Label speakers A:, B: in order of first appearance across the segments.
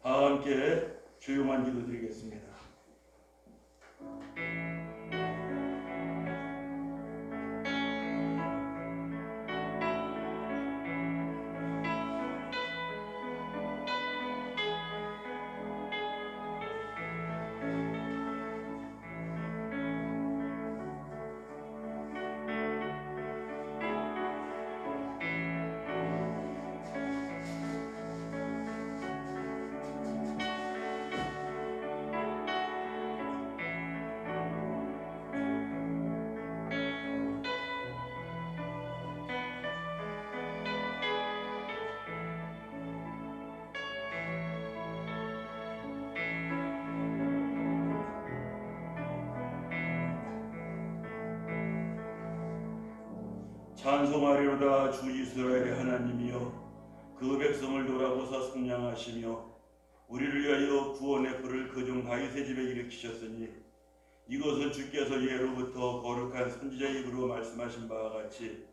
A: 다 함께 조용한 기도 드리겠습니다. 찬송하리로다 주 이스라엘의 하나님이여, 그 백성을 돌아보사 속량하시며 우리를 위하여 구원의 불을 그종 다윗의 집에 일으키셨으니 이것은 주께서 예로부터 거룩한 선지자의 입으로 말씀하신 바와 같이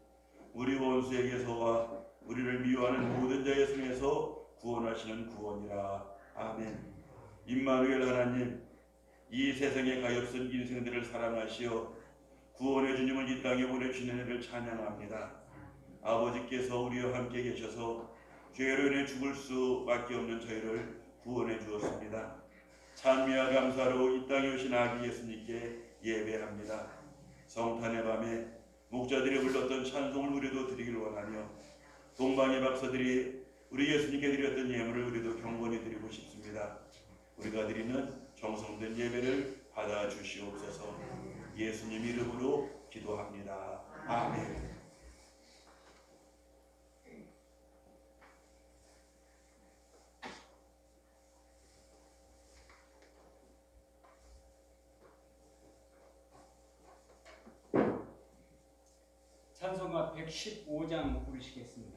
A: 우리 원수에게서와 우리를 미워하는 모든 자의 손에서 구원하시는 구원이라. 아멘. 임마누엘 하나님, 이 세상의 가엾은 인생들을 사랑하시어 구원의 주님을 이 땅에 보내주시는 일을 찬양합니다. 아버지께서 우리와 함께 계셔서 죄로 인해 죽을 수밖에 없는 저희를 구원해 주었습니다. 찬미와 감사로 이 땅에 오신 아기 예수님께 예배합니다. 성탄의 밤에 목자들이 불렀던 찬송을 우리도 드리길 원하며 동방의 박사들이 우리 예수님께 드렸던 예물을 우리도 경건히 드리고 싶습니다. 우리가 드리는 정성된 예배를 받아주시옵소서. 예수님 이름으로 기도합니다. 아멘.
B: 찬송가 115장 부르시겠습니다.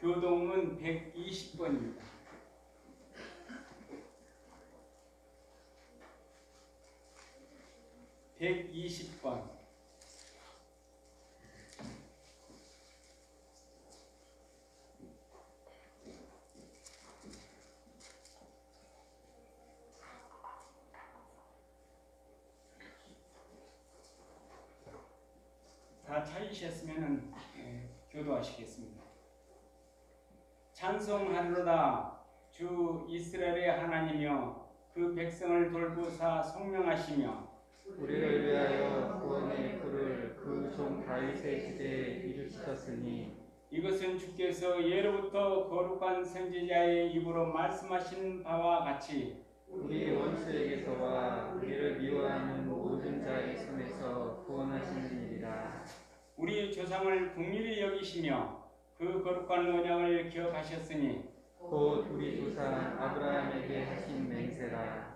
B: 교동문 120번입니다. 다 찾으셨으면 교도하시겠습니다. 찬송하리로다 주 이스라엘의 하나님이여 그 백성을 돌보사 성명하시며
C: 우리를 위하여 구원의 꿀을 그 종 다윗의 집에 일으키셨으니
B: 이것은 주께서 예로부터 거룩한 선지자의 입으로 말씀하신 바와 같이
C: 우리 원수에게서와 우리를 미워하는 모든 자의 손에서 구원하시는 일이라.
B: 우리 조상을 긍휼히 여기시며 그 거룩한 언약을 기억하셨으니
C: 곧 우리 조상 아브라함에게 하신 맹세라.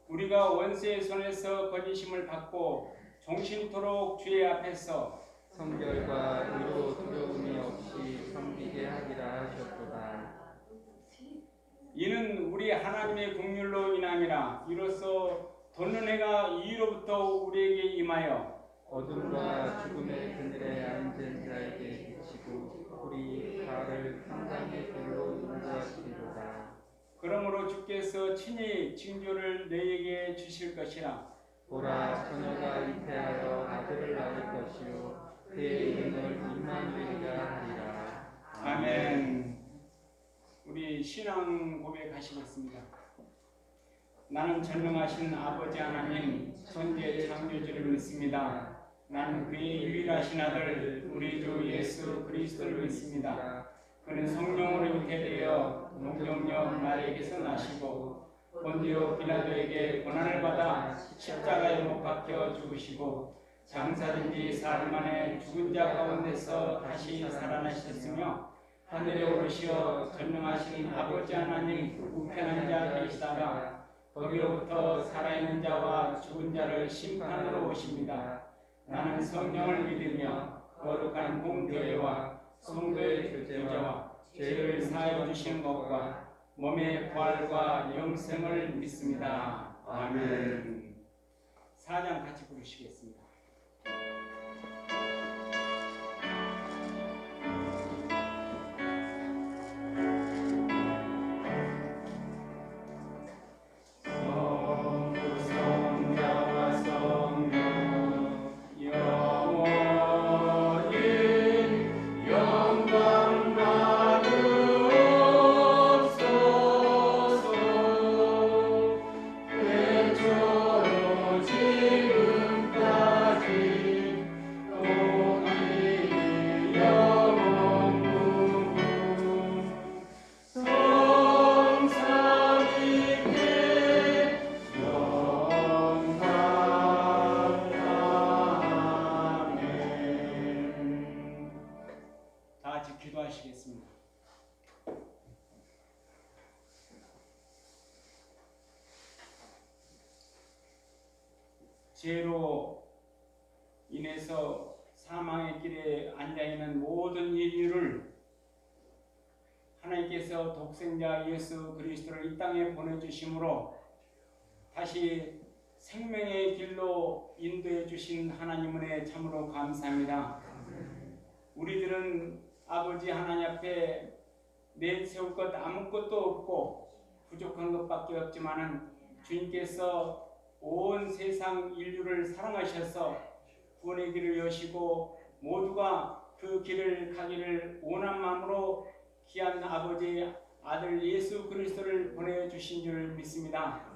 B: 우리가 원수의 손에서 거짓임을 받고 종신토록 주의 앞에서
C: 성결과 의로 두려움이 없이 섬기게 하리라 하셨도다.
B: 이는 우리 하나님의 긍휼로 인함이라. 이로써 돋는 해가 이로부터 우리에게 임하여
C: 어둠과 죽음의 그늘에 앉은 자에게 비치고 우리 발을 평강의 길로 인도하시리로다.
B: 그러므로 주께서 친히 징조를 너희에게 주실 것이라.
C: 보라, 처녀가 잉태하여 아들을 낳을 것이요 그의 이름을 임마누엘이라 하리라.
B: 아멘. 우리 신앙 고백하시겠습니다. 나는 전능하신 아버지 하나님 천지의 창조주를 믿습니다. 나는 그의 유일하신 아들 우리 주 예수 그리스도를 믿습니다. 그는 성령으로 잉태되어 동정녀 마리아에게서 나시고 본디오 빌라도에게 고난을 받아 십자가에 못 박혀 죽으시고 장사된 지 사흘 만에 죽은 자 가운데서 다시 살아나셨으며 하늘에 오르시어 전능하신 아버지 하나님 우편한 자 계시다가 거기로부터 살아있는 자와 죽은 자를 심판으로 오십니다. 나는 성령을 믿으며 거룩한 공교회와 성도의 교제와 죄를 사하여 주시는 것과 몸의 부활과 영생을 믿습니다. 아멘. 4장 같이 부르시겠습니다. 기도하시겠습니다. 죄로 인해서 사망의 길에 앉아있는 모든 인류를 하나님께서 독생자 예수 그리스도를 이 땅에 보내주심으로 다시 생명의 길로 인도해 주신 하나님 은혜 참으로 감사합니다. 우리들은 아버지 하나님 앞에 내세울 것 아무것도 없고 부족한 것밖에 없지만은 주님께서 온 세상 인류를 사랑하셔서 구원의 길을 여시고 모두가 그 길을 가기를 원한 마음으로 귀한 아버지 아들 예수 그리스도를 보내주신 줄 믿습니다.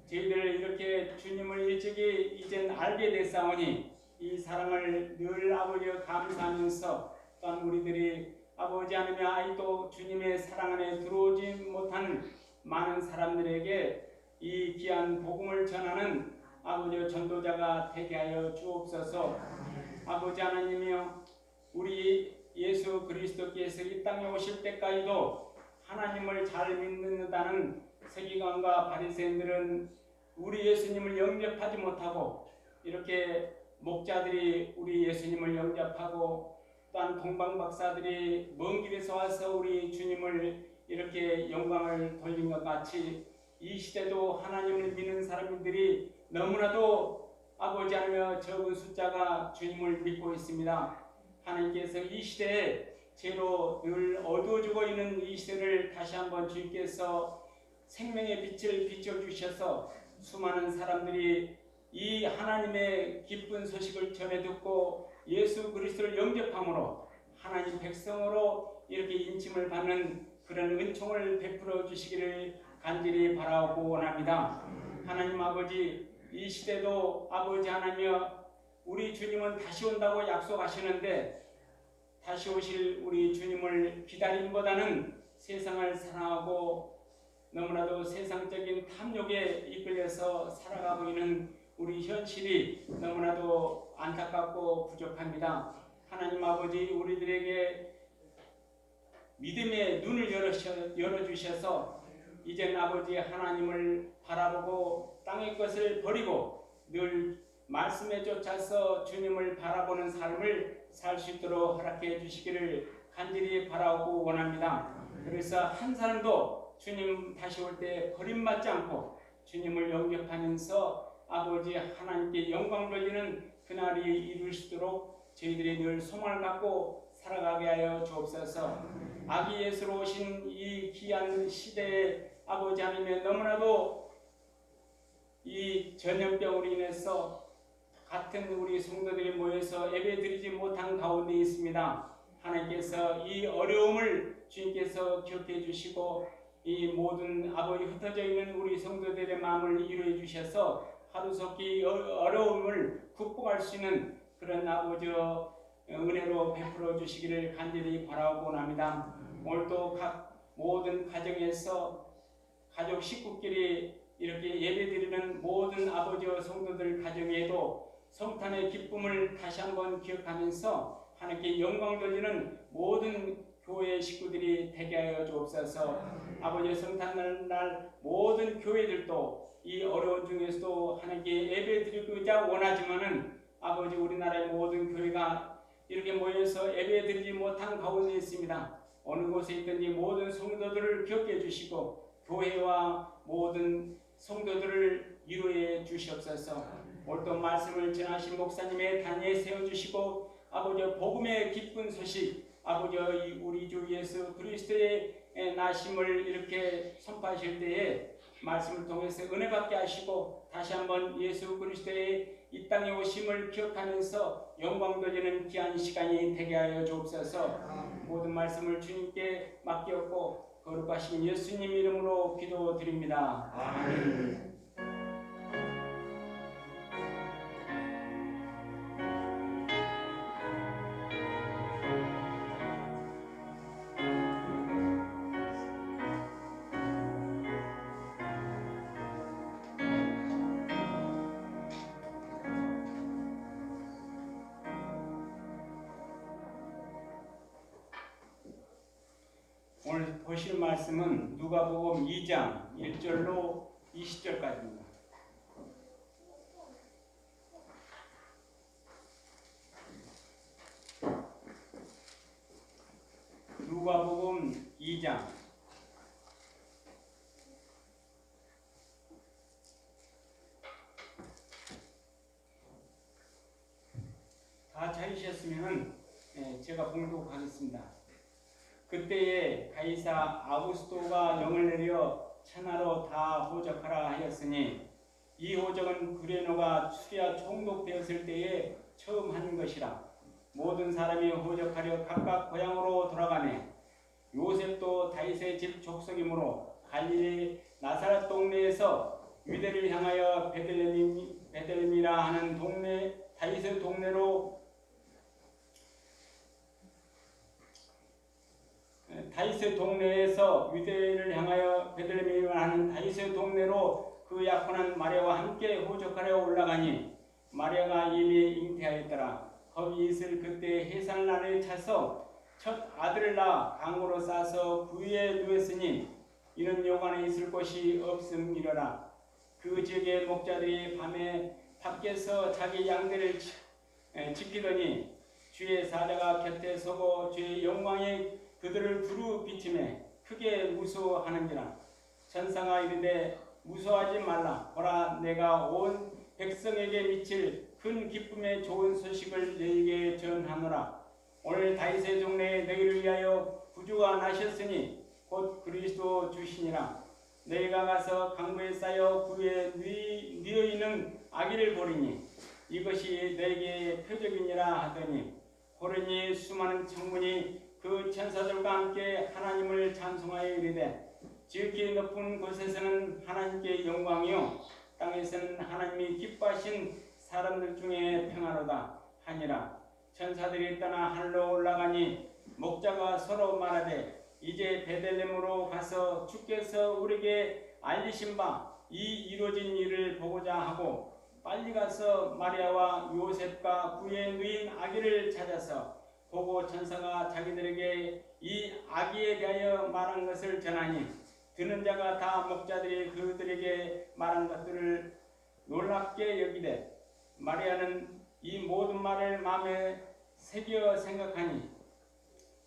B: 저희들 이렇게 주님을 일찍이 이젠 알게 됐사오니 이 사랑을 늘 아버지와 감사하면서 또한 우리들이 아버지 하나님 아직도 주님의 사랑 안에 들어오지 못하는 많은 사람들에게 이 귀한 복음을 전하는 아버지 전도자가 되게 하여 주옵소서. 아버지 하나님이여 우리 예수 그리스도께서 이 땅에 오실 때까지도 하나님을 잘 믿는다는 서기관과 바리새인들은 우리 예수님을 영접하지 못하고 이렇게 목자들이 우리 예수님을 영접하고 또한 동방박사들이 먼 길에서 와서 우리 주님을 이렇게 영광을 돌린 것 같이 이 시대도 하나님을 믿는 사람들이 너무나도 아버지 하나며 적은 숫자가 주님을 믿고 있습니다. 하나님께서 이 시대에 죄로 늘 어두워지고 있는 이 시대를 다시 한번 주님께서 생명의 빛을 비춰주셔서 수많은 사람들이 이 하나님의 기쁜 소식을 전해 듣고 예수 그리스도를 영접함으로 하나님 백성으로 이렇게 인침을 받는 그런 은총을 베풀어 주시기를 간절히 바라고 원합니다. 하나님 아버지, 이 시대도 아버지 하나님이여 우리 주님은 다시 온다고 약속하시는데 다시 오실 우리 주님을 기다림보다는 세상을 사랑하고 너무나도 세상적인 탐욕에 이끌려서 살아가고 있는 우리 현실이 너무나도 안타깝고 부족합니다. 하나님 아버지, 우리들에게 믿음의 눈을 열어주셔서 이제는 아버지 하나님을 바라보고 땅의 것을 버리고 늘 말씀에 쫓아서 주님을 바라보는 삶을 살 수 있도록 허락해 주시기를 간절히 바라고 원합니다. 그래서 한 사람도 주님 다시 올 때 버림받지 않고 주님을 영접하면서 아버지 하나님께 영광 돌리는 그날이 이룰 수 있도록 저희들이 늘 소망을 갖고 살아가게 하여 주옵소서. 아기 예수로 오신 이 귀한 시대에 아버지 하나님의 너무나도 이 전염병으로 인해서 같은 우리 성도들이 모여서 예배드리지 못한 가운데 있습니다. 하나님께서 이 어려움을 주님께서 기억해 주시고 이 모든 아버지 흩어져 있는 우리 성도들의 마음을 이루어 주셔서 하루속히 어려움을 극복할 수 있는 그런 아버지 은혜로 베풀어 주시기를 간절히 바라고 원합니다. 오늘도 각 모든 가정에서 가족 식구끼리 이렇게 예배드리는 모든 아버지 성도들 가정에도 성탄의 기쁨을 다시 한번 기억하면서 하나님께 영광 돌리는 모든 교회 식구들이 되게 하여 주옵소서. 아버지 성탄날 모든 교회들도 이 어려운 중에서도 하나님께 예배드리고자 원하지만은 아버지 우리나라의 모든 교회가 이렇게 모여서 예배드리지 못한 가운데 있습니다. 어느 곳에 있든지 모든 성도들을 기억해 주시고 교회와 모든 성도들을 위로해 주시옵소서. 오늘도 말씀을 전하신 목사님의 단위에 세워주시고 아버지 복음의 기쁜 소식 아버지 우리 주 예수 그리스도의 나심을 이렇게 선포하실 때에 말씀을 통해서 은혜 받게 하시고 다시 한번 예수 그리스도의 이 땅에 오심을 기억하면서 영광 돌리는 귀한 시간이 되게 하여 주옵소서. 모든 말씀을 주님께 맡겼고 거룩하신 예수님 이름으로 기도드립니다. 아멘. 오늘 보실 말씀은 누가복음 2장 1절로 20절까지입니다. 누가복음 2장 다 찾으셨으면 제가 봉독하겠습니다. 그때에 가이사 아구스토가 영을 내려 천하로 다 호적하라 하였으니 이 호적은 구레노가 수리아 총독되었을 때에 처음 한 것이라. 모든 사람이 호적하려 각각 고향으로 돌아가매 요셉도 다윗의 집 족속이므로 갈릴리 나사렛 동네에서 유대를 향하여 베들레헴이라 하는 동네 다윗의 동네로 다윗의 동네에서 유대를 향하여 베들레헴이라 하는 다윗의 동네로 그 약혼한 마리아와 함께 호적하려 올라가니 마리아가 이미 잉태하였더라. 거기 있을 그때 해산날에 차서 첫 아들을 낳아 강으로 싸서 구유에 누웠으니 이는 여관에 있을 곳이 없음이러라. 그 지역의 목자들이 밤에 밖에서 자기 양들을 지키더니 주의 사자가 곁에 서고 주의 영광이 그들을 두루 비치매 크게 무서워하는지라. 천사가 이르되 무서워하지 말라. 보라, 내가 온 백성에게 미칠 큰 기쁨의 좋은 소식을 너희에게 전하노라. 오늘 다윗의 동네에 너희를 위하여 구주가 나셨으니 곧 그리스도 주시니라. 너희가 가서 강부에 쌓여 구유에 누워 있는 아기를 보리니 이것이 너희에게 표적이니라 하더니 보르니 수많은 청문이 그 천사들과 함께 하나님을 찬송하여 이르되 지극히 높은 곳에서는 하나님께 영광이요 땅에서는 하나님이 기뻐하신 사람들 중에 평안하다 하니라. 천사들이 떠나 하늘로 올라가니 목자가 서로 말하되 이제 베들레헴으로 가서 주께서 우리에게 알리신 바 이 이루어진 일을 보고자 하고 빨리 가서 마리아와 요셉과 그의 누인 아기를 찾아서 보고 천사가 자기들에게 이 아기에 대하여 말한 것을 전하니 듣는 자가 다 목자들이 그들에게 말한 것들을 놀랍게 여기되 마리아는 이 모든 말을 마음에 새겨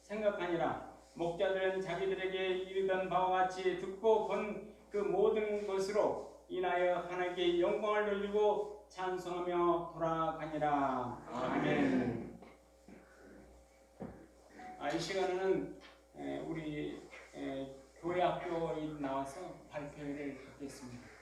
B: 생각하니라. 목자들은 자기들에게 이르던 바와 같이 듣고 본 그 모든 것으로 인하여 하나님께 영광을 돌리고 찬송하며 돌아가니라. 아멘. 이 시간에는 우리 교회 학교에 나와서 발표를 하겠습니다.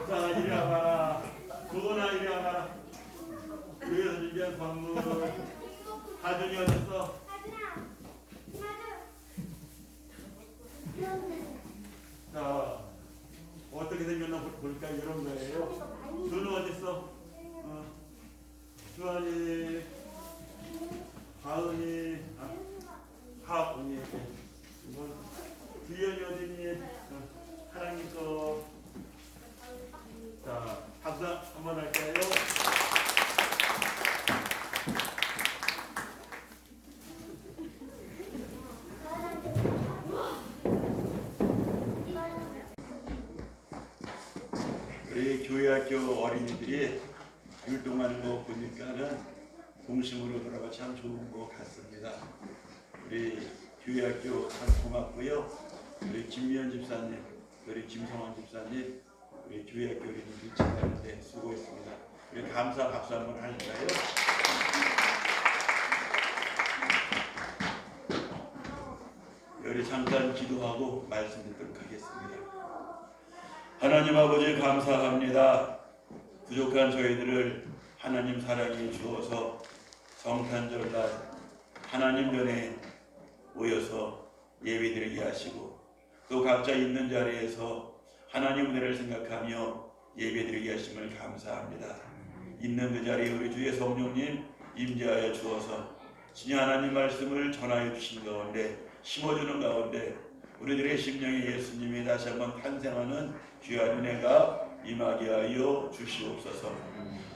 A: 자, 이리 와봐라. 도나 이리 와봐라. 교회에서 준비한 선물. 하준이 어딨어? 자, 어떻게 생겼나 볼까? 이런 거예요. 준우 어딨어? 주환이, 하은이, 하은이, 주연이 어디니? 하랑이 거. 자, 박수 한번 할까요? 우리 교회학교 어린이들이 율동하는 거 보니까는 동심으로 돌아가 참 좋은 것 같습니다. 우리 교회학교 참 고맙고요. 우리 김미연 집사님, 우리 김성환 집사님, 우리 교회학교 어린이들 지내는데 수고했습니다. 우리 감사 박수 한번 할까요? 우리 잠깐 기도하고 말씀 듣도록 하겠습니다. 하나님 아버지 감사합니다. 부족한 저희들을 하나님 사랑해 주어서 성탄절날 하나님 전에 모여서 예배드리게 하시고 또 각자 있는 자리에서 하나님 은혜를 생각하며 예배드리게 하심을 감사합니다. 있는 그 자리에 우리 주의 성령님 임재하여 주어서 신의 하나님 말씀을 전하여 주신 가운데 심어주는 가운데 우리들의 심령에 예수님이 다시 한번 탄생하는 귀한 은혜가 임하게 하여 주시옵소서.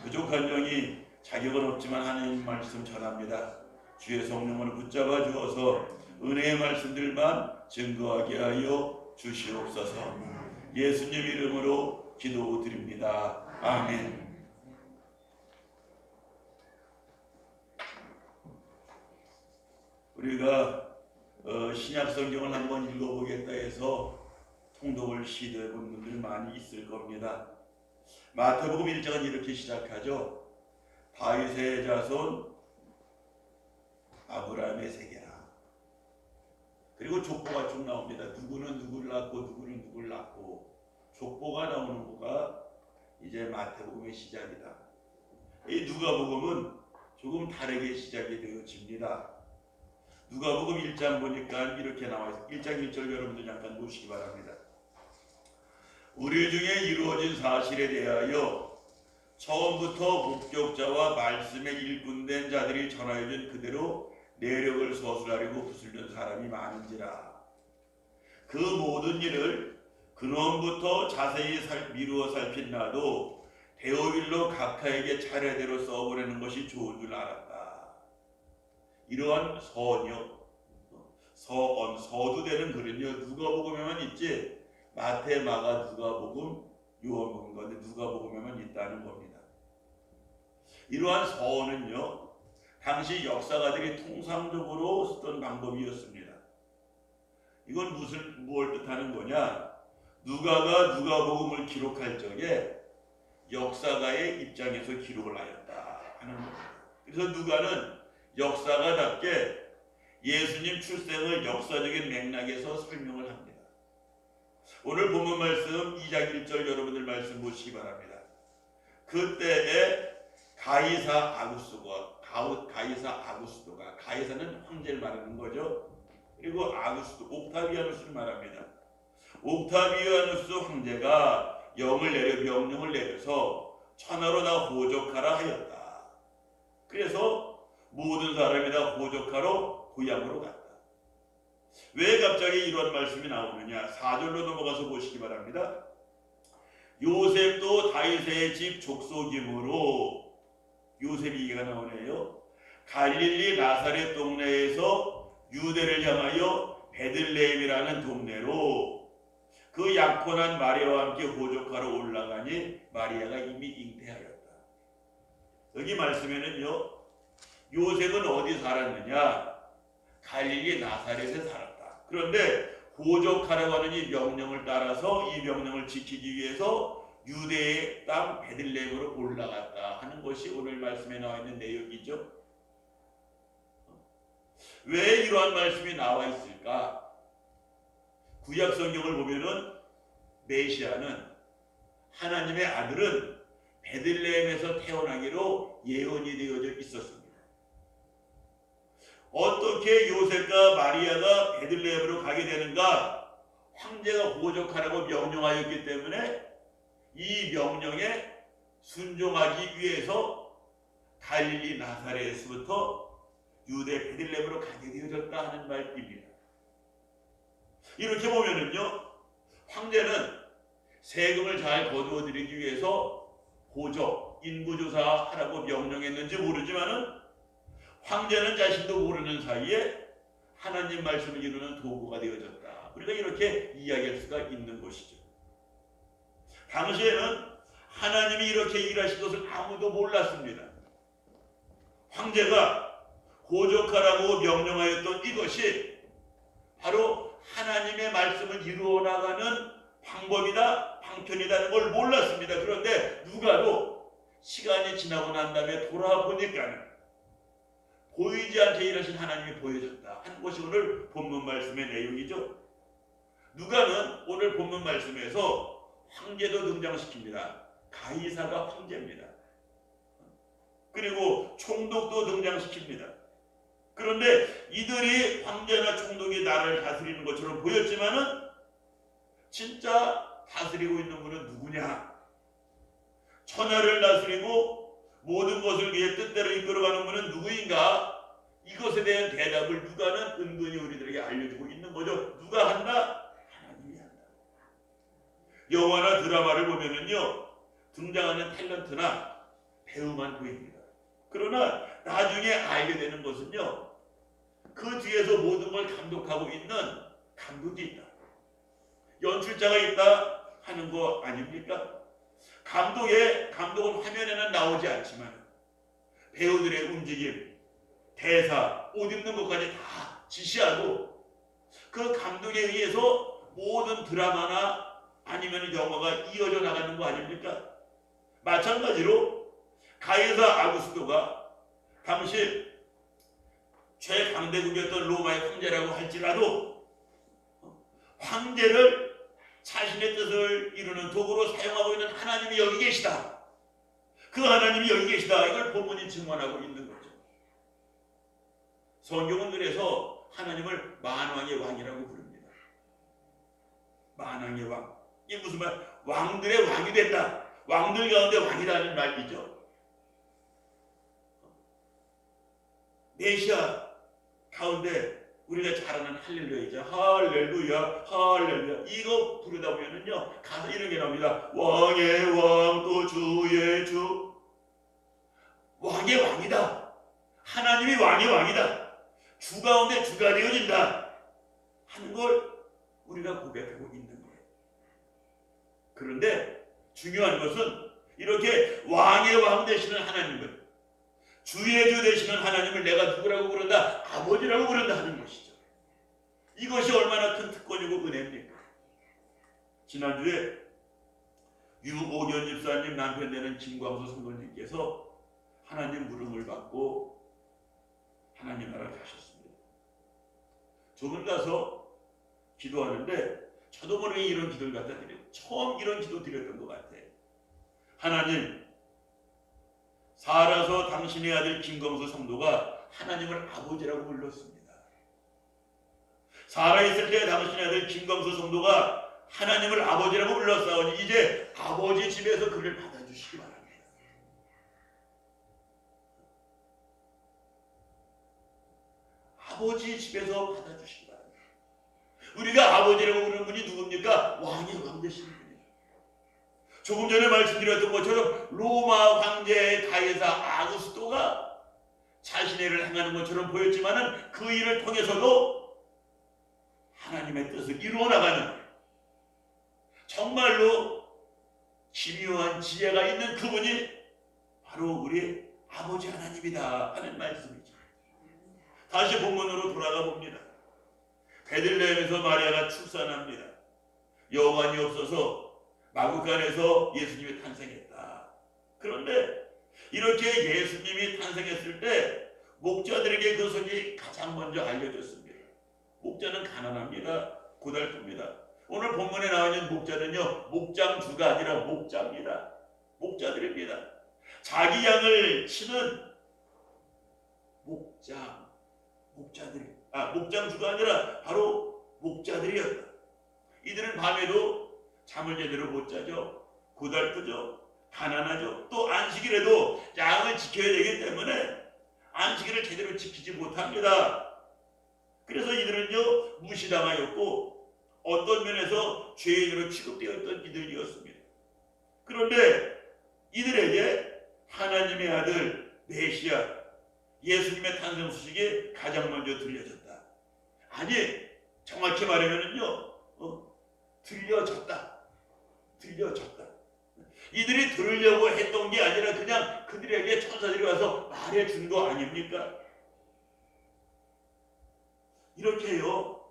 A: 부족한 종이 자격은 없지만 하나님 말씀 전합니다. 주의 성령을 붙잡아 주어서 은혜의 말씀들만 증거하게 하여 주시옵소서. 예수님 이름으로 기도드립니다. 아멘. 우리가 신약 성경을 한번 읽어보겠다 해서 통독을 시도해본 분들 많이 있을 겁니다. 마태복음 1장은 이렇게 시작하죠. 다윗의 자손 아브라함의 세계라. 그리고 족보가 쭉 나옵니다. 누구는 누구를 낳고 누구는 누구를 낳고 족보가 나오는 거가 이제 마태복음의 시작이다. 이 누가복음은 조금 다르게 시작이 되어집니다. 누가복음 1장 보니까 이렇게 나와 있어요. 1장 1절 여러분들 잠깐 보시기 바랍니다. 우리 중에 이루어진 사실에 대하여 처음부터 목격자와 말씀에 일꾼된 자들이 전하여준 그대로 내력을 서술하려고 부술던 사람이 많은지라. 그 모든 일을 근원부터 자세히 미루어 살핀 나도 데오빌로 각하에게 차례대로 써보내는 것이 좋은 줄 알았다. 이러한 서두되는 글은요, 누가복음에만 있지 마태, 마가, 누가복음, 요한복음 가운데 누가복음에만 있다는 겁니다. 이러한 서는요, 당시 역사가들이 통상적으로 쓰던 방법이었습니다. 이건 무엇을 뜻하는 거냐? 누가가 누가복음을 기록할 적에 역사가의 입장에서 기록을 하였다 하는 겁니다. 그래서 누가는 역사가답게 예수님 출생을 역사적인 맥락에서 설명을 합니다. 오늘 본문 말씀 2장 1절 여러분들 말씀 보시기 바랍니다. 그때에 가이사 아구스도가 가이사는 황제를 말하는 거죠. 그리고 아구스도 옥타비아누스를 말합니다. 옥타비아누스 황제가 명령을 내려서 천하로 다 호적하라 하였다. 그래서 모든 사람이 다 호적하러 고향으로 갔다. 왜 갑자기 이런 말씀이 나오느냐? 4절로 넘어가서 보시기 바랍니다. 요셉도 다윗의 집 족속이므로 요셉 얘기가 나오네요. 갈릴리 나사렛 동네에서 유대를 향하여 베들레헴이라는 동네로 그 약혼한 마리아와 함께 호적하러 올라가니 마리아가 이미 잉태하였다. 여기 말씀에는요, 요셉은 어디 살았느냐? 갈릴리 나사렛에 살았다. 그런데 호적하라고 하는 이 명령을 따라서 이 명령을 지키기 위해서 유대의 땅 베들레헴으로 올라갔다 하는 것이 오늘 말씀에 나와 있는 내용이죠. 왜 이러한 말씀이 나와 있을까? 구약 성경을 보면은 메시아는 하나님의 아들은 베들레헴에서 태어나기로 예언이 되어져 있었습니다. 어떻게 요셉과 마리아가 베들레헴으로 가게 되는가? 황제가 호적하라고 명령하였기 때문에 이 명령에 순종하기 위해서 갈릴리 나사렛에서부터 유대 베들레헴으로 가게 되어졌다 하는 말입니다. 이렇게 보면은요, 황제는 세금을 잘 거두어 드리기 위해서 호적, 인구조사 하라고 명령했는지 모르지만은 황제는 자신도 모르는 사이에 하나님 말씀을 이루는 도구가 되어졌다. 우리가 이렇게 이야기할 수가 있는 것이죠. 당시에는 하나님이 이렇게 일하신 것을 아무도 몰랐습니다. 황제가 호적하라고 명령하였던 이것이 바로 하나님의 말씀을 이루어 나가는 방법이다, 방편이라는 걸 몰랐습니다. 그런데 누가도 시간이 지나고 난 다음에 돌아보니까 보이지 않게 일하신 하나님이 보여졌다 하는 것이 오늘 본문 말씀의 내용이죠. 누가는 오늘 본문 말씀에서 황제도 등장시킵니다. 가이사가 황제입니다. 그리고 총독도 등장시킵니다. 그런데 이들이 황제나 총독이 나라를 다스리는 것처럼 보였지만은 진짜 다스리고 있는 분은 누구냐? 천하를 다스리고 모든 것을 위해 뜻대로 이끌어가는 분은 누구인가? 이것에 대한 대답을 누가는 은근히 우리들에게 알려주고 있는 거죠. 누가 한다? 하나님이 한다. 영화나 드라마를 보면은요, 등장하는 탤런트나 배우만 보입니다. 그러나 나중에 알게 되는 것은요, 그 뒤에서 모든 걸 감독하고 있는 감독이 있다. 연출자가 있다 하는 거 아닙니까? 감독은 화면에는 나오지 않지만 배우들의 움직임, 대사, 옷 입는 것까지 다 지시하고 그 감독에 의해서 모든 드라마나 아니면 영화가 이어져 나가는 거 아닙니까? 마찬가지로 가이사 아구스토가 당시 최강대국이었던 로마의 황제라고 할지라도 황제를 자신의 뜻을 이루는 도구로 사용하고 있는 하나님이 여기 계시다. 그 하나님이 여기 계시다. 이걸 본문이 증언하고 있는 거죠. 성경은 그래서 하나님을 만왕의 왕이라고 부릅니다. 만왕의 왕. 이게 무슨 말? 왕들의 왕이 됐다. 왕들 가운데 왕이라는 말이죠. 메시아 가운데 우리가 잘 아는 할렐루야이죠. 할렐루야, 할렐루야. 이거 부르다 보면은요, 가사 이런 게 나옵니다. 왕의 왕 또 주의 주. 왕의 왕이다. 하나님이 왕의 왕이다. 주 가운데 주가 되어진다 하는 걸 우리가 고백하고 있는 거예요. 그런데 중요한 것은 이렇게 왕의 왕 되시는 하나님을, 주의 주 되시는 하나님을 내가 누구라고 부른다? 아버지라고 부른다 하는 것이죠. 이것이 얼마나 큰 특권이고 은혜입니까? 지난주에 유옥연 집사님 남편 되는 김광수 성도님께서 하나님 물음을 받고 하나님 나라 가셨습니다. 조금 가서 기도하는데 저도 모르게 이런 기도를 갖다 드려요. 처음 이런 기도 드렸던 것 같아요. 하나님, 살아서 당신의 아들 김광수 성도가 하나님을 아버지라고 불렀습니다. 살아있을 때 당신의 아들 김광수 성도가 하나님을 아버지라고 불렀사오니 이제 아버지 집에서 그를 받아주시기 바랍니다. 아버지 집에서 받아주시기 바랍니다. 우리가 아버지라고 부르는 분이 누굽니까? 왕의 왕 되시는 분이에요. 조금 전에 말씀드렸던 것처럼 로마 황제 가이사 아구스토가 자신의 일을 행하는 것처럼 보였지만은 그 일을 통해서도 하나님의 뜻을 이루어 나가는 정말로 기묘한 지혜가 있는 그분이 바로 우리 아버지 하나님이다 하는 말씀이죠. 다시 본문으로 돌아가 봅니다. 베들레헴에서 마리아가 출산합니다. 여관이 없어서 마구간에서 예수님이 탄생했다. 그런데 이렇게 예수님이 탄생했을 때 목자들에게 그 소식이 가장 먼저 알려졌습니다. 목자는 가난합니다. 고달픕니다. 오늘 본문에 나와 있는 목자는요, 목장주가 아니라 목자입니다. 목자들입니다. 자기 양을 치는 목장주가 아니라 바로 목자들이었다. 이들은 밤에도 잠을 제대로 못 자죠. 고달프죠. 가난하죠. 또 안식일에도 양을 지켜야 되기 때문에 안식일을 제대로 지키지 못합니다. 그래서 이들은요, 무시당하였고 어떤 면에서 죄인으로 취급되었던 이들이었습니다. 그런데 이들에게 하나님의 아들 메시아 예수님의 탄생 소식이 가장 먼저 들려졌다. 아니, 정확히 말하면은요, 들려졌다. 이들이 들으려고 했던 게 아니라 그냥 그들에게 천사들이 와서 말해준 거 아닙니까? 이렇게요,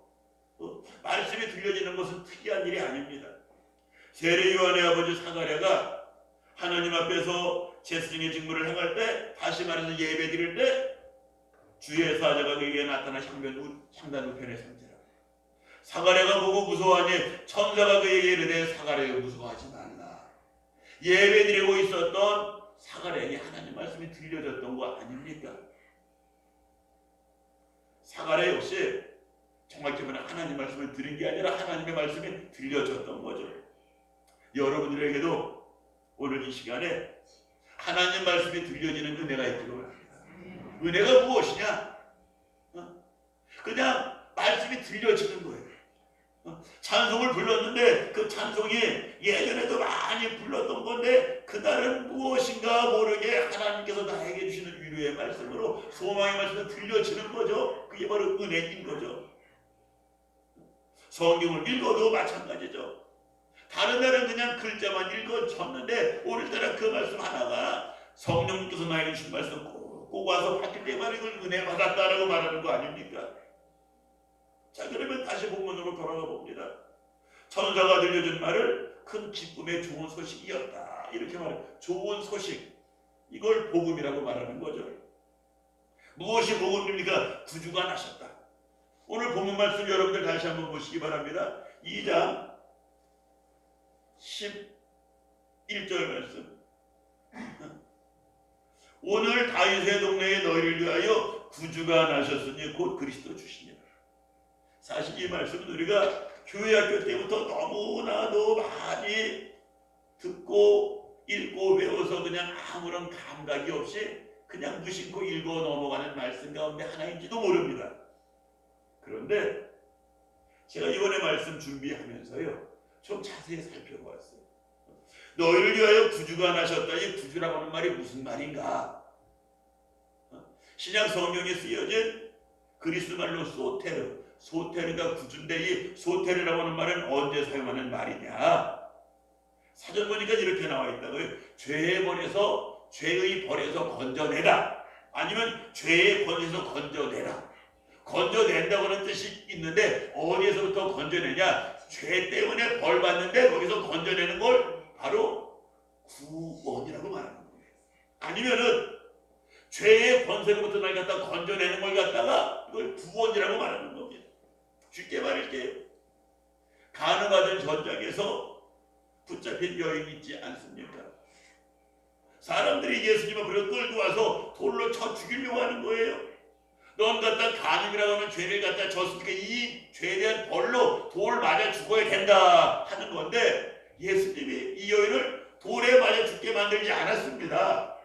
A: 말씀이 들려지는 것은 특이한 일이 아닙니다. 세례 요한의 아버지 사가랴가 하나님 앞에서 제사장의 직무를 행할 때, 다시 말해서 예배 드릴 때 주의 사자가 그에게 나타나 향단 우편에 삼지라. 사가랴가 보고 무서워하니 천사가 그에게 이르되 사가랴여 무서워하지 말라. 예배드리고 있었던 사가랴에게 하나님 말씀이 들려졌던 거 아닙니까? 사가랴 역시 정확히 말하면 하나님 말씀을 들은 게 아니라 하나님의 말씀이 들려졌던 거죠. 여러분들에게도 오늘 이 시간에 하나님 말씀이 들려지는 은혜가 있기를 원합니다. 은혜가 무엇이냐? 그냥 말씀이 들려지는 거예요. 찬송을 불렀는데 그 찬송이 예전에도 많이 불렀던 건데 그날은 무엇인가 모르게 하나님께서 나에게 주시는 위로의 말씀으로 소망의 말씀이 들려지는 거죠. 그게 바로 은혜인 거죠. 성경을 읽어도 마찬가지죠. 다른 날은 그냥 글자만 읽어졌는데 오늘따라 그 말씀 하나가 성령님께서 나에게 주신 말씀 꼭 와서 받을 때만 이걸 은혜 받았다라고 말하는 거 아닙니까? 자, 그러면 다시 본문으로 돌아가 봅니다. 천사가 들려준 말을 큰 기쁨의 좋은 소식이었다. 이렇게 말해요. 좋은 소식. 이걸 복음이라고 말하는 거죠. 무엇이 복음입니까? 구주가 나셨다. 오늘 본문 말씀 여러분들 다시 한번 보시기 바랍니다. 2장 11절 말씀. 오늘 다윗의 동네에 너희를 위하여 구주가 나셨으니 곧 그리스도 주시니라. 사실 이 말씀은 우리가 교회학교 때부터 너무나도 많이 듣고 읽고 외워서 그냥 아무런 감각이 없이 그냥 무심코 읽어 넘어가는 말씀 가운데 하나인지도 모릅니다. 그런데 제가 이번에 말씀 준비하면서요 좀 자세히 살펴보았어요. 너희를 위하여 구주가 나셨다. 이 구주라고 하는 말이 무슨 말인가? 신약 성경에 쓰여진 그리스 말로 소테르. 소테르가 구주인데 이 소테르라고 하는 말은 언제 사용하는 말이냐? 사전 보니까 이렇게 나와 있다고요. 죄의 벌에서 건져내다. 아니면 죄의 권에서 건져내라. 건져낸다고 하는 뜻이 있는데 어디에서부터 건져내냐? 죄 때문에 벌 받는데 거기서 건져내는 걸 바로 구원이라고 말하는 거예요. 아니면은 죄의 권세로부터 날 갖다 건져내는 걸 갖다가 이걸 구원이라고 말하는 겁니다. 쉽게 말할게요. 가늠하던 전장에서 붙잡힌 여인이 있지 않습니까? 사람들이 예수님을 끌고 와서 돌로 쳐 죽이려고 하는 거예요. 넌 갖다 간음이라고 하는 죄를 갖다 졌으니까 이 죄에 대한 벌로 돌 맞아 죽어야 된다 하는 건데 예수님이 이 여인을 돌에 맞아 죽게 만들지 않았습니다.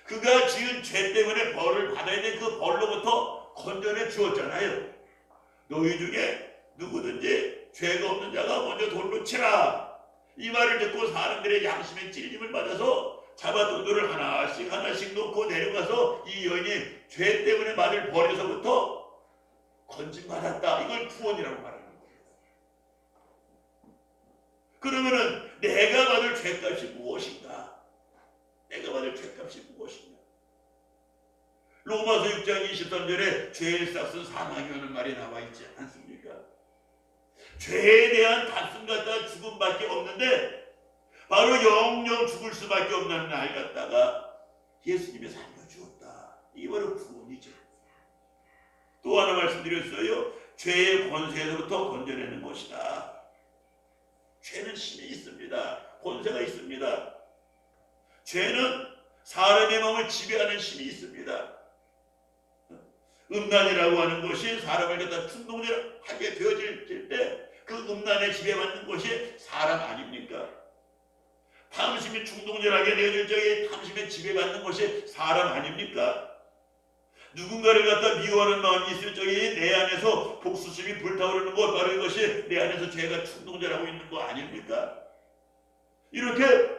A: 그가 지은 죄 때문에 벌을 받아야 되는 그 벌로부터 건져내 주었잖아요. 너희 중에 누구든지 죄가 없는 자가 먼저 돌로 치라. 이 말을 듣고 사람들의 양심의 찔림을 받아서 잡았던 돌을 하나씩 놓고 내려가서 이 여인이 죄 때문에 맞을 벌에서부터 건짐받았다. 이걸 구원이라고 말하는 거예요. 그러면은 내가 받을 죄값이 무엇인가? 내가 받을 죄값이 무엇인가? 로마서 6장 23절에 죄의 싹은 사망이라는 말이 나와 있지 않습니까? 죄에 대한 단순 갖다가 죽음밖에 없는데 바로 영영 죽을 수밖에 없는 날 갖다가 예수님이 살려주었다. 이게 바로 구원이죠. 또 하나 말씀드렸어요. 죄의 권세에서부터 건져내는 것이다. 죄는 힘이 있습니다. 권세가 있습니다. 죄는 사람의 마음을 지배하는 힘이 있습니다. 음란이라고 하는 것이 사람을 갖다 충동하게 되어질 때 그 음란에 지배받는 것이 사람 아닙니까? 탐심이 충동절하게 되어질 적에 탐심에 지배받는 것이 사람 아닙니까? 누군가를 갖다 미워하는 마음이 있을 적에 내 안에서 복수심이 불타오르는 것, 바로 이것이 내 안에서 죄가 충동절하고 있는 거 아닙니까? 이렇게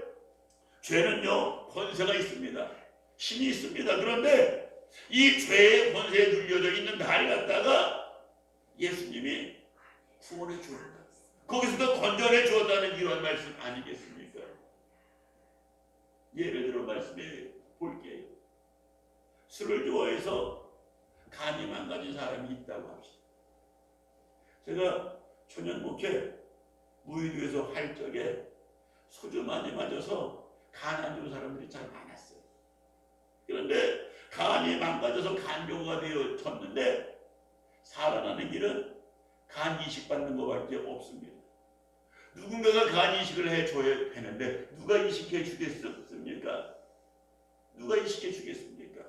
A: 죄는요 권세가 있습니다. 힘이 있습니다. 그런데 이 죄의 권세에 눌려져 있는 날이 갖다가 예수님이 구원해 주었다. 거기서도 건져내 주었다는 이런 말씀 아니겠습니까? 예를 들어 말씀해 볼게요. 술을 좋아해서 간이 망가진 사람이 있다고 합시다. 제가 초년 목회 무의도에서 할 적에 소주 많이 맞아서 간 안 좋은 사람들이 잘 많았어요. 그런데 간이 망가져서 간병가 되어졌는데 살아나는 길은 간 이식 받는 것밖에 없습니다. 누군가가 간 이식을 해줘야 되는데 누가 이식해 주겠습니까? 누가 이식해 주겠습니까?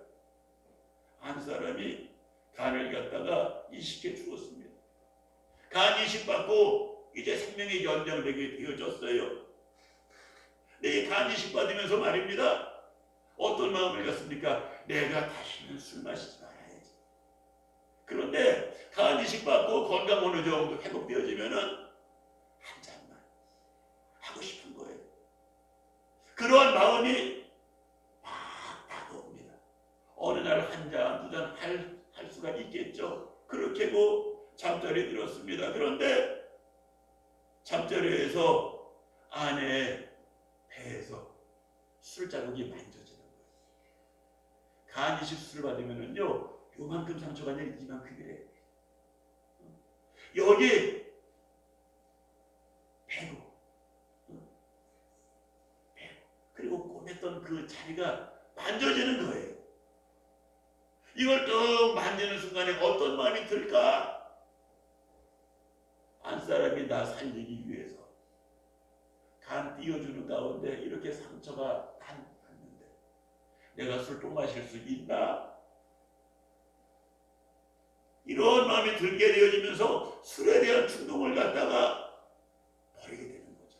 A: 한 사람이 간을 갖다가 이식해 주었습니다. 간 이식 받고 이제 생명이 연장되게 되어졌어요. 근데 이 간 이식 받으면서 말입니다. 어떤 마음을 갖습니까? 내가 다시는 술 마시지 말아야지. 그런데 간 이식 받고 건강 어느 정도 회복되어지면은 한 잔만 하고 싶은 거예요. 그러한 마음이 막 다가옵니다. 어느 날 한 잔, 두 잔 할 수가 있겠죠. 그렇게 고 잠자리에 들었습니다. 그런데 잠자리에서 아내 배에서 술자국이 만져지는 거예요. 간 이식 수술 받으면은요, 요만큼 상처가 아니라 이만큼이래. 여기 배고, 그리고 꼬맸던 그 자리가 만져지는 거예요. 이걸 또 만지는 순간에 어떤 마음이 들까? 한 사람이 나 살리기 위해서 간 띄워주는 가운데 이렇게 상처가 났는데 내가 술 좀 마실 수 있나? 이런 마음이 들게 되어지면서 술에 대한 충동을 갖다가 버리게 되는 거죠.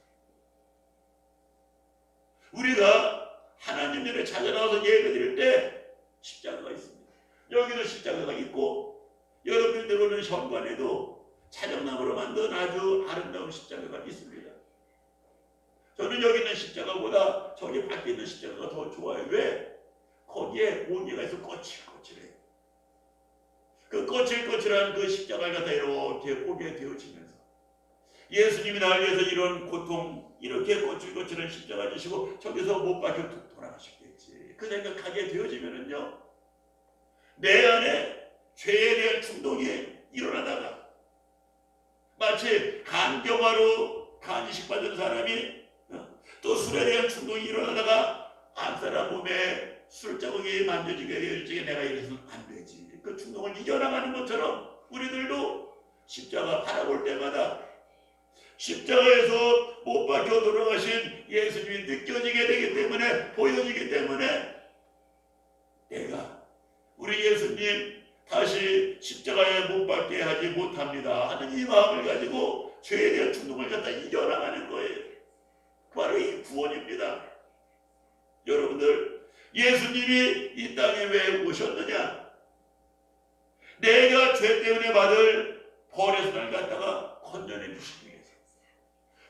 A: 우리가 하나님 전에 찾아 나와서 예배 드릴 때 십자가가 있습니다. 여기도 십자가가 있고 여러분들로는 현관에도 차정나무로 만든 아주 아름다운 십자가가 있습니다. 저는 여기 있는 십자가보다 저기 밖에 있는 십자가가 더 좋아요. 왜? 거기에 온기가 있어 거칠거칠해요. 그 거칠거칠한 그 십자가를 갖다 이렇게 보게 되어지면서 예수님이 나를 위해서 이런 고통, 이렇게 거칠거칠한 십자가 지시고 저기서 못 박혀 돌아가셨겠지. 그 생각하게 되어지면은요, 내 안에 죄에 대한 충동이 일어나다가 마치 간경화로 간 이식 받은 사람이 또 술에 대한 충동이 일어나다가 한 사람 몸에 술자국이 만져지게 될 적에 내가 이래서는 안 되지. 그 충동을 이겨나가는 것처럼 우리들도 십자가 바라볼 때마다 십자가에서 못 박혀 돌아가신 예수님이 느껴지게 되기 때문에, 보여지기 때문에 내가 우리 예수님 다시 십자가에 못 박게 하지 못합니다 하는 이 마음을 가지고 죄에 대한 충동을 갖다 이겨나가는 거예요. 바로 이 구원입니다. 여러분들, 예수님이 이 땅에 왜 오셨느냐? 내가 죄 때문에 받을 벌의 손을 갖다가 건져내 주시기 위해서,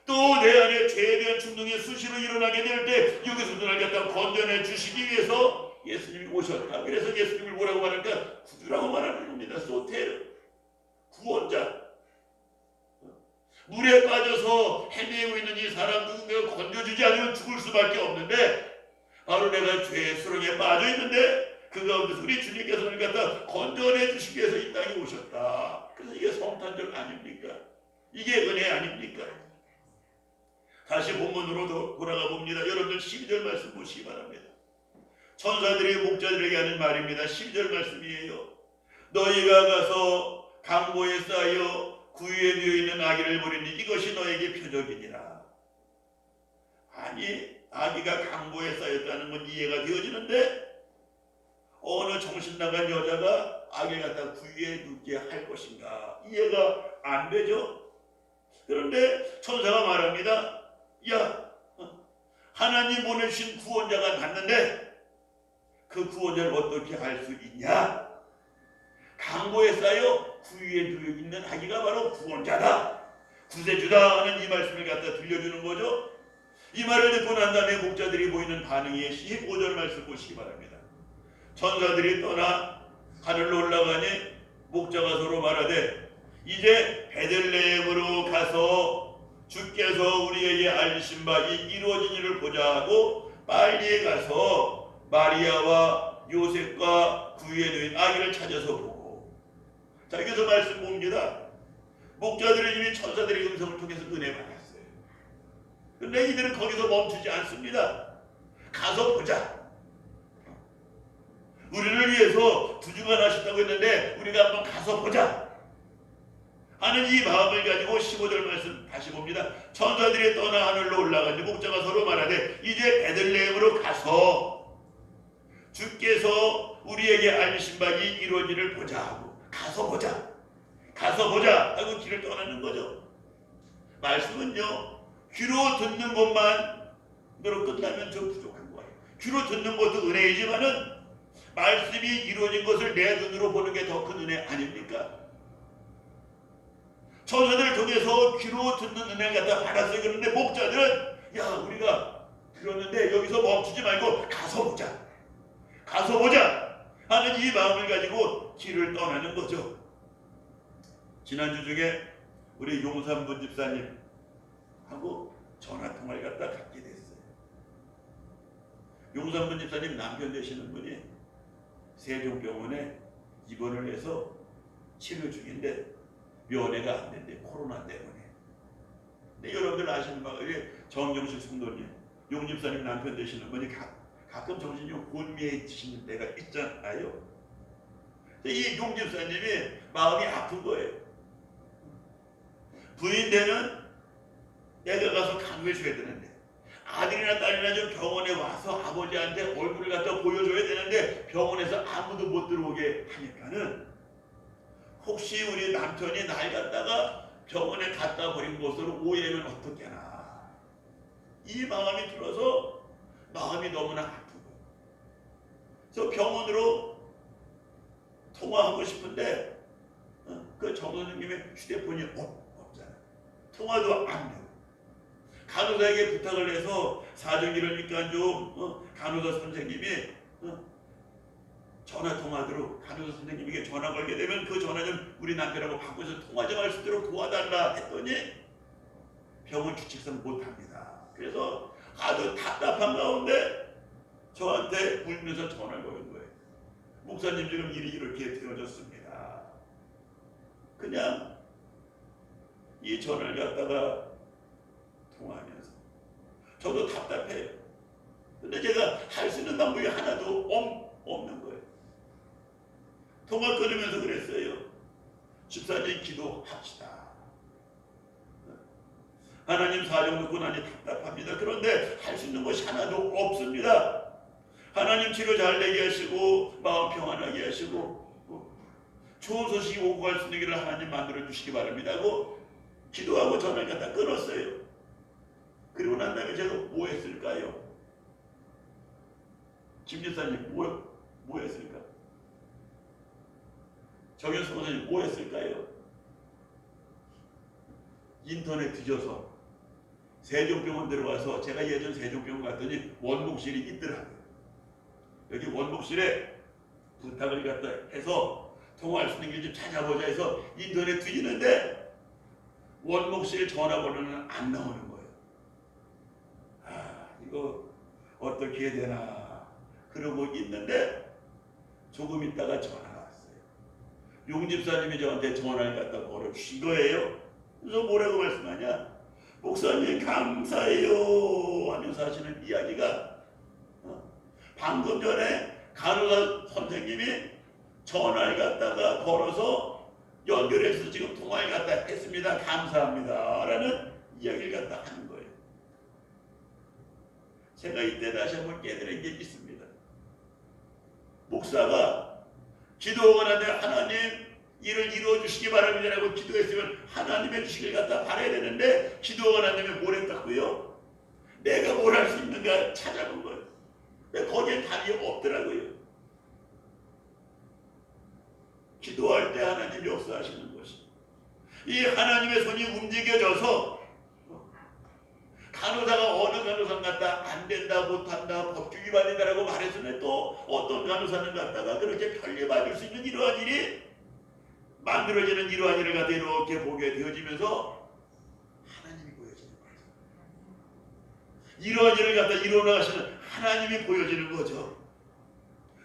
A: 또 내 안에 죄에 대한 충동이 수시로 일어나게 될 때 여기서 눈을 갖다가 건져내 주시기 위해서 예수님이 오셨다. 그래서 예수님을 뭐라고 말할까? 구주라고 말하는 겁니다. 소테르, 구원자. 물에 빠져서 헤매고 있는 이 사람 누군가가 건져주지 않으면 죽을 수밖에 없는데, 바로 내가 죄의 수렁에 빠져 있는데 그 가운데서 우리 주님께서 우리를 갖다 건져내 주시기 위해서 이 땅에 오셨다. 그래서 이게 성탄절 아닙니까? 이게 은혜 아닙니까? 다시 본문으로 돌아가 봅니다. 여러분들 12절 말씀 보시기 바랍니다. 천사들이 목자들에게 하는 말입니다. 12절 말씀이에요. 너희가 가서 강보에 쌓여 구유에 누워 있는 아기를 보리니 이것이 너에게 표적이니라. 아니, 아기가 강보에 쌓였다는 건 이해가 되어지는데 어느 정신 나간 여자가 아기를 갖다 구유에 눕게 할 것인가? 이해가 안 되죠? 그런데 천사가 말합니다. 야, 하나님 보내신 구원자가 났는데 그 구원자를 어떻게 할 수 있냐? 강보에 쌓여 구유에 누워 있는 아기가 바로 구원자다, 구세주다 하는 이 말씀을 갖다 들려주는 거죠. 이 말을 듣고 난 다음에 목자들이 보이는 반응이 15절 말씀 보시기 바랍니다. 천사들이 떠나 하늘로 올라가니 목자가 서로 말하되 이제 베들레헴으로 가서 주께서 우리에게 알리신 바 이루어진 일을 보자 하고 빨리 가서 마리아와 요셉과 구유에 누인 아기를 찾아서 보고. 자, 여기서 말씀 봅니다. 목자들은 이미 천사들의 음성을 통해서 은혜 받았어요. 근데 이들은 거기서 멈추지 않습니다. 가서 보자. 우리를 위해서 두 주간 하셨다고 했는데 우리가 한번 가서 보자 하는 이 마음을 가지고 15절 말씀 다시 봅니다. 천사들이 떠나 하늘로 올라가니 목자가 서로 말하되 이제 베들레헴으로 가서 주께서 우리에게 알리신 바이 이루어지를 보자 하고 가서 보자 하고 길을 떠나는 거죠. 말씀은요 귀로 듣는 것만으로 끝나면 좀 부족한 거예요. 귀로 듣는 것도 은혜이지만은 말씀이 이루어진 것을 내 눈으로 보는 게 더 큰 은혜 아닙니까? 천사들을 통해서 귀로 듣는 은혜를 갖다 받았어요. 그런데 목자들은 야 우리가 들었는데 여기서 멈추지 말고 가서 보자 하는 이 마음을 가지고 길을 떠나는 거죠. 지난주 중에 우리 용산분 집사님하고 전화통화를 갖다 갖게 됐어요. 용산분 집사님 남편 되시는 분이 세종병원에 입원을 해서 치료 중인데 면회가 안 된대, 코로나 때문에. 근데 여러분들 아시는 바가 정경식 성도님, 용 집사님 남편 되시는 분이 가끔 정신이 혼미해지시는 때가 있잖아요. 이 용 집사님이 마음이 아픈 거예요. 부인 되는 내가 가서 간호해 줘야 되는데 아들이나 딸이나 좀 병원에 와서 아버지한테 얼굴을 갖다 보여줘야 되는데 병원에서 아무도 못 들어오게 하니까는 혹시 우리 남편이 날 갖다가 병원에 갖다 버린 것으로 오해하면 어떡하나 이 마음이 들어서 마음이 너무나 아프고 그래서 병원으로 통화하고 싶은데 그 정선생님의 휴대폰이 없잖아. 통화도 안 되고 간호사에게 부탁을 해서 사정 이러니까 좀 간호사 선생님이 전화 통화로 간호사 선생님에게 전화 걸게 되면 그 전화 좀 우리 남편하고 바꿔서 통화 좀 할 수 있도록 도와달라 했더니 병원 규칙상 못합니다. 그래서 아주 답답한 가운데 저한테 울면서 전화를 거는 거예요. 목사님 지금 일이 이렇게 되어졌습니다. 그냥 이 전화를 갖다가 통화하면서 저도 답답해요. 근데 제가 할 수 있는 방법이 하나도 없는 거예요. 통화 끊으면서 그랬어요. 집사님 기도합시다. 하나님 사정 듣고 나니 답답합니다. 그런데 할 수 있는 것이 하나도 없습니다. 하나님 치료 잘 되게 하시고 마음 평안하게 하시고 좋은 소식이 오고 갈 수 있는 길을 하나님 만들어 주시기 바랍니다 하고 기도하고 전화를 갖다 끊었어요. 그리고 난 다음에 제가 뭐 했을까요? 김 집사님 뭐 했을까? 정현수 목사님 뭐 했을까요? 인터넷 뒤져서 세종병원 들어가서 제가 예전 세종병원 갔더니 원목실이 있더라고요. 여기 원목실에 부탁을 갖다 해서 통화할 수 있는 길 좀 찾아보자 해서 인터넷 뒤지는데 원목실 전화번호는 안 나오는 거예요. 아 이거 어떻게 해야 되나 그러고 있는데 조금 있다가 전화가 왔어요. 용 집사님이 저한테 전화를 갖다 걸어주신 거예요. 그래서 뭐라고 말씀하냐? 목사님 감사해요 하면서 하시는 이야기가 방금 전에 간호사 선생님이 전화를 갖다가 걸어서 연결해서 지금 통화를 갖다 했습니다. 감사합니다 라는 이야기를 갖다 하는 거예요. 제가 이때 다시 한번 깨달은 게 있습니다. 목사가 기도하고 난 다음에 하나님 일을 이루어 주시기 바랍니다라고 기도했으면 하나님의 주시기를 갖다 바라야 되는데 기도하고 난 다음에 뭘 했다고요? 내가 뭘 할 수 있는가 찾아본 거예요. 근데 거기에 답이 없더라고요. 기도할 때 하나님 역사하시는 것이 이 하나님의 손이 움직여져서 간호사가 어느 간호사 갖다 안 된다 못한다 법규 위반이다라고 말했으면 또 어떤 간호사는 갖다가 그렇게 편리받을 수 있는 이러한 일이 만들어지는 이러한 일을 갖다 이렇게 보게 되어지면서 하나님이 보여지는 거죠. 이러한 일을 갖다 일어나시는 하나님이 보여지는 거죠.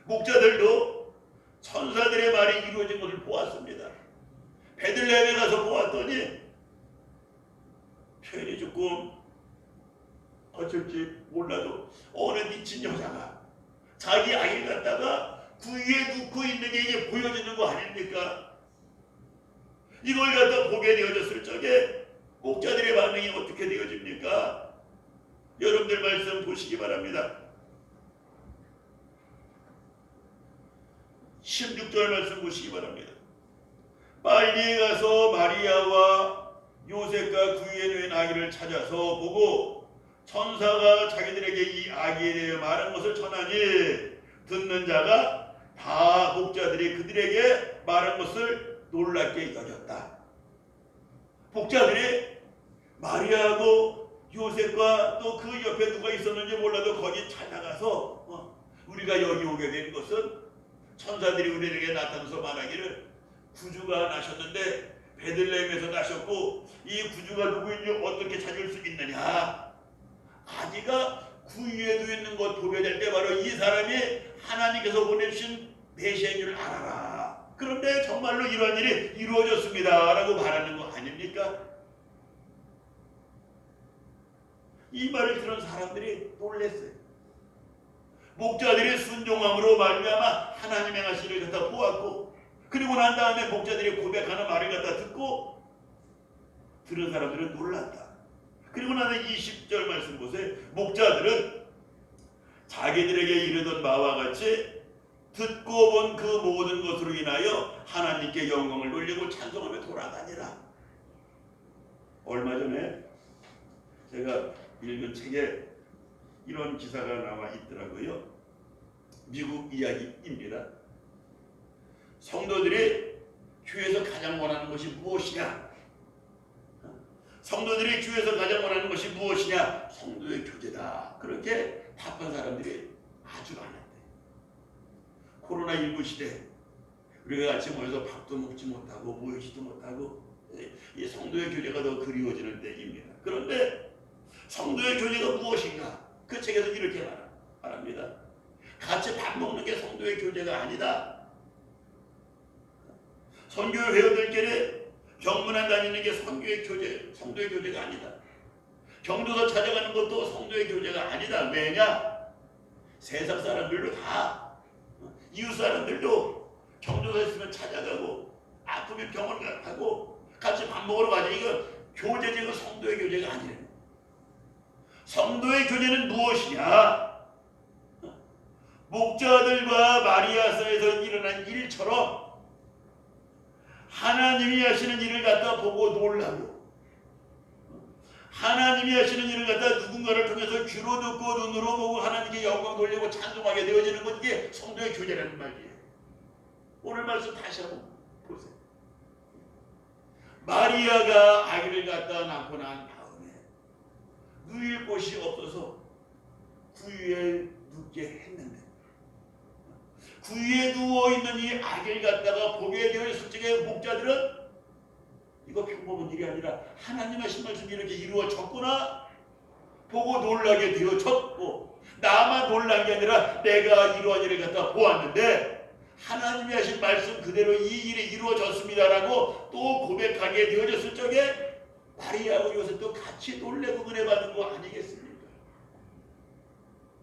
A: 목자들도 천사들의 말이 이루어진 것을 보았습니다. 베들레헴에 가서 보았더니 표현이 조금 어쩔지 몰라도 어느 미친 여자가 자기 아이를 갖다가 위에 놓고 있는 게 이게 보여지는 거 아닙니까? 이걸 갖다 보게 되어졌을 적에 목자들의 반응이 어떻게 되어집니까? 여러분들 말씀 보시기 바랍니다. 16절 말씀 보시기 바랍니다. 빨리 가서 마리아와 요셉과 그 위에 놓인 아기를 찾아서 보고 천사가 자기들에게 이 아기에 대해 말한 것을 전하니 듣는 자가 다 목자들이 그들에게 말한 것을 놀랍게 여겼다. 목자들이 마리아하고 요셉과 또 그 옆에 누가 있었는지 몰라도 거기 찾아가서 우리가 여기 오게 된 것은 천사들이 우리에게 나타나서 말하기를 구주가 나셨는데 베들레헴에서 나셨고 이 구주가 누구인지 어떻게 찾을 수 있느냐. 아기가 그 위에도 있는 것 보게 될 때 바로 이 사람이 하나님께서 보내주신 메시아인 줄 알아라. 그런데 정말로 이러한 일이 이루어졌습니다 라고 말하는 거 아닙니까? 이 말을 들은 사람들이 놀랐어요. 목자들의 순종함으로 말미암아 하나님의 행하신 일을 갖다 보았고, 그리고 난 다음에 목자들이 고백하는 말을 갖다 듣고 들은 사람들은 놀랐다. 그리고 나서 20절 말씀 보세요. 목자들은 자기들에게 이르던 바와 같이 듣고 본 그 모든 것으로 인하여 하나님께 영광을 돌리고 찬송하며 돌아다니라. 얼마 전에 제가 읽은 책에 이런 기사가 나와 있더라고요. 미국 이야기입니다. 성도들이 교회에서 가장 원하는 것이 무엇이냐? 성도들이 교회에서 가장 원하는 것이 무엇이냐? 성도의 교제다. 그렇게 답한 사람들이 아주 많았대. 코로나19 시대 우리가 같이 모여서 밥도 먹지 못하고 모이지도 못하고 이 성도의 교제가 더 그리워지는 때입니다. 그런데 성도의 교제가 무엇인가? 그 책에서 이렇게 말합니다. 같이 밥 먹는 게 성도의 교제가 아니다. 선교 회원들끼리 경문안 다니는 게 성도의 교제가 아니다. 경도서 찾아가는 것도 성도의 교제가 아니다. 왜냐? 세상 사람들도 다 이웃 사람들도 경도서 있으면 찾아가고 아프면 병원 가고 같이 밥 먹으러 가자. 이거 교제지, 이거 성도의 교제가 아니래. 성도의 교제는 무엇이냐? 목자들과 마리아 사이에서 일어난 일처럼 하나님이 하시는 일을 갖다 보고 놀라고, 하나님이 하시는 일을 갖다 누군가를 통해서 귀로 듣고 눈으로 보고 하나님께 영광 돌리고 찬송하게 되어지는 것, 이게 성도의 교제라는 말이에요. 오늘 말씀 다시 한번 보세요. 마리아가 아기를 갖다 낳고 난 다음에 누일 곳이 없어서 구유에 눕게 했는데, 구유에 누워있는 이 아기를 갖다가 보게 되었을 적에 목자들은 이거 평범한 일이 아니라 하나님 하신 말씀이 이렇게 이루어졌구나 보고 놀라게 되어졌고, 나만 놀란 게 아니라 내가 이러한 일을 갖다 보았는데 하나님이 하신 말씀 그대로 이 일이 이루어졌습니다라고 또 고백하게 되어졌을 적에 마리아하고 요셉도 같이 놀래고 은혜 받는 거 아니겠습니까?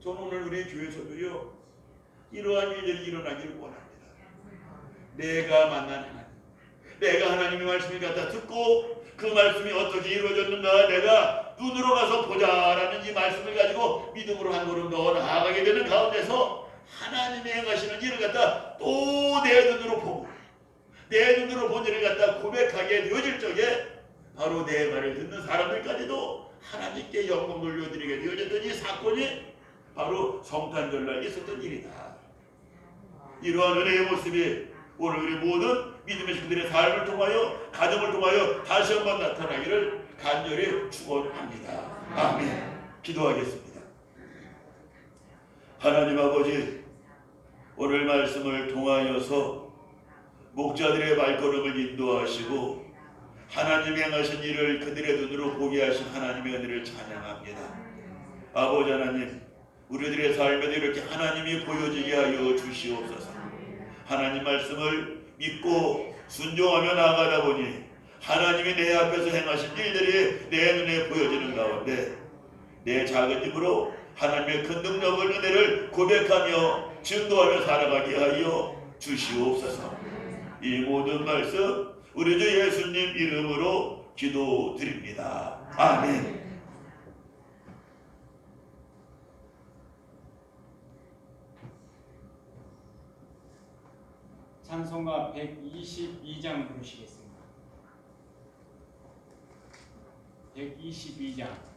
A: 저는 오늘 우리 교회에서도요 이러한 일들이 일어나기를 원합니다. 내가 만난 하나님, 내가 하나님의 말씀을 갖다 듣고 그 말씀이 어떻게 이루어졌는가 내가 눈으로 가서 보자라는 이 말씀을 가지고 믿음으로 한 걸음 더 나아가게 되는 가운데서 하나님의 행하시는 일을 갖다 또 내 눈으로 보고 내 눈으로 본 일을 갖다 고백하게 되어질 적에 바로 내 말을 듣는 사람들까지도 하나님께 영광 돌려드리게 되어졌던 이 사건이 바로 성탄절날 있었던 일이다. 이러한 은혜의 모습이 오늘 우리 모든 믿음의 식구들의 삶을 통하여 가정을 통하여 다시 한번 나타나기를 간절히 축원합니다. 아멘. 기도하겠습니다. 하나님 아버지, 오늘 말씀을 통하여서 목자들의 발걸음을 인도하시고 하나님이 행하신 일을 그들의 눈으로 보게 하신 하나님의 은혜를 찬양합니다. 아버지 하나님, 우리들의 삶에도 이렇게 하나님이 보여지게 하여 주시옵소서. 하나님 말씀을 믿고 순종하며 나아가다 보니 하나님이 내 앞에서 행하신 일들이 내 눈에 보여지는 가운데 내 작은 힘으로 하나님의 큰 능력을 은혜를 고백하며 증거하며 살아가게 하여 주시옵소서. 이 모든 말씀 우리 주 예수님 이름으로 기도드립니다. 아멘.
B: 찬송가 122장 부르시겠습니다. 122장.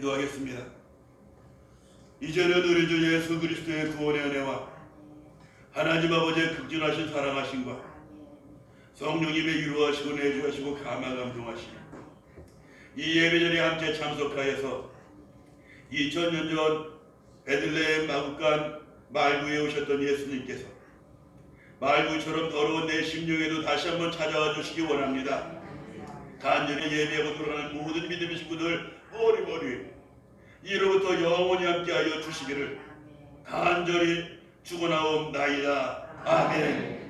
A: 기도하겠습니다. 이제는 우리 주 예수 그리스도의 구원의 은혜와 하나님 아버지의 극진하신 사랑하심과 성령님의 위로하시고 내주하시고 감화감동하시며 이 예배전에 함께 참석하여서 2000년 전 베들레헴 마국간 말구에 오셨던 예수님께서 말구처럼 더러운 내 심령에도 다시 한번 찾아와 주시기 원합니다. 간절히 예배하고 돌아가는 모든 믿음의 친구들 머리 이로부터 영원히 함께하여 주시기를 간절히 축원하옵나이다. 아멘.